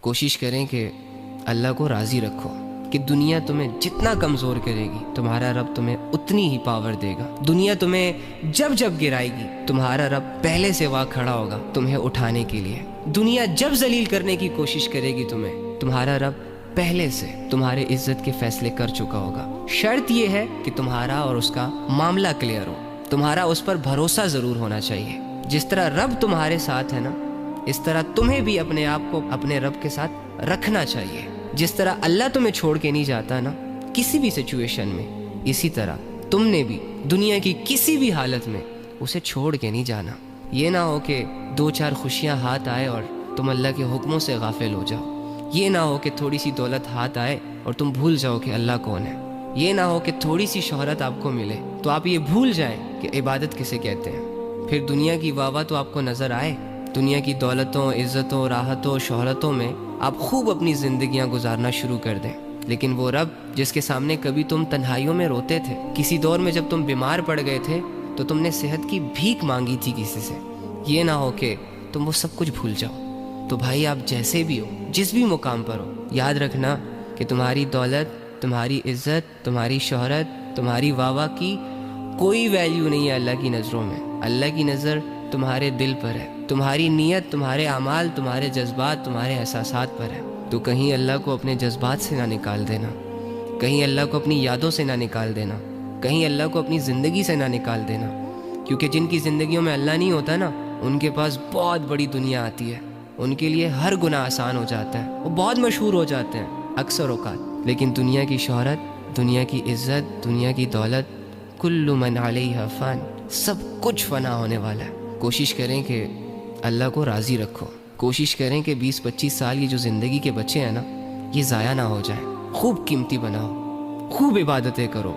کوشش کریں کہ اللہ کو راضی رکھو کہ دنیا تمہیں جتنا کمزور کرے گی تمہارا رب تمہیں اتنی ہی پاور دے گا. دنیا تمہیں جب جب گرائے گی تمہارا رب پہلے سے وہاں کھڑا ہوگا تمہیں اٹھانے کے لیے. دنیا جب ذلیل کرنے کی کوشش کرے گی تمہارا رب پہلے سے تمہارے عزت کے فیصلے کر چکا ہوگا. شرط یہ ہے کہ تمہارا اور اس کا معاملہ کلیئر ہو, تمہارا اس پر بھروسہ ضرور ہونا چاہیے. جس طرح رب تمہارے ساتھ ہے نا, اس طرح تمہیں بھی اپنے آپ کو اپنے رب کے ساتھ رکھنا چاہیے. جس طرح اللہ تمہیں چھوڑ کے نہیں جاتا نا کسی بھی سچویشن میں, اسی طرح تم نے بھی دنیا کی کسی بھی حالت میں اسے چھوڑ کے نہیں جانا. یہ نہ ہو کہ 2-4 خوشیاں ہاتھ آئے اور تم اللہ کے حکموں سے غافل ہو جاؤ. یہ نہ ہو کہ تھوڑی سی دولت ہاتھ آئے اور تم بھول جاؤ کہ اللہ کون ہے. یہ نہ ہو کہ تھوڑی سی شہرت آپ کو ملے تو آپ یہ بھول جائیں کہ عبادت کسے کہتے ہیں. پھر دنیا کی واہ تو آپ کو نظر آئے, دنیا کی دولتوں, عزتوں, راحتوں, شہرتوں میں آپ خوب اپنی زندگیاں گزارنا شروع کر دیں. لیکن وہ رب جس کے سامنے کبھی تم تنہائیوں میں روتے تھے, کسی دور میں جب تم بیمار پڑ گئے تھے تو تم نے صحت کی بھیک مانگی تھی کسی سے, یہ نہ ہو کہ تم وہ سب کچھ بھول جاؤ. تو بھائی آپ جیسے بھی ہو, جس بھی مقام پر ہو, یاد رکھنا کہ تمہاری دولت, تمہاری عزت, تمہاری شہرت, تمہاری واہ کی کوئی ویلیو نہیں ہے اللہ کی نظروں میں. اللہ کی نظر تمہارے دل پر ہے, تمہاری نیت, تمہارے اعمال, تمہارے جذبات, تمہارے احساسات پر ہے. تو کہیں اللہ کو اپنے جذبات سے نہ نکال دینا, کہیں اللہ کو اپنی یادوں سے نہ نکال دینا, کہیں اللہ کو اپنی زندگی سے نہ نکال دینا. کیونکہ جن کی زندگیوں میں اللہ نہیں ہوتا نا, ان کے پاس بہت بڑی دنیا آتی ہے, ان کے لیے ہر گناہ آسان ہو جاتا ہے, وہ بہت مشہور ہو جاتے ہیں اکثر اوقات. لیکن دنیا کی شہرت, دنیا کی عزت, دنیا کی دولت, کل من علیہا فان, سب کچھ فنا ہونے والا ہے. کوشش کریں کہ اللہ کو راضی رکھو. کوشش کریں کہ 20-25 سال یہ جو زندگی کے بچے ہیں نا, یہ ضائع نہ ہو جائیں. خوب قیمتی بناؤ, خوب عبادتیں کرو.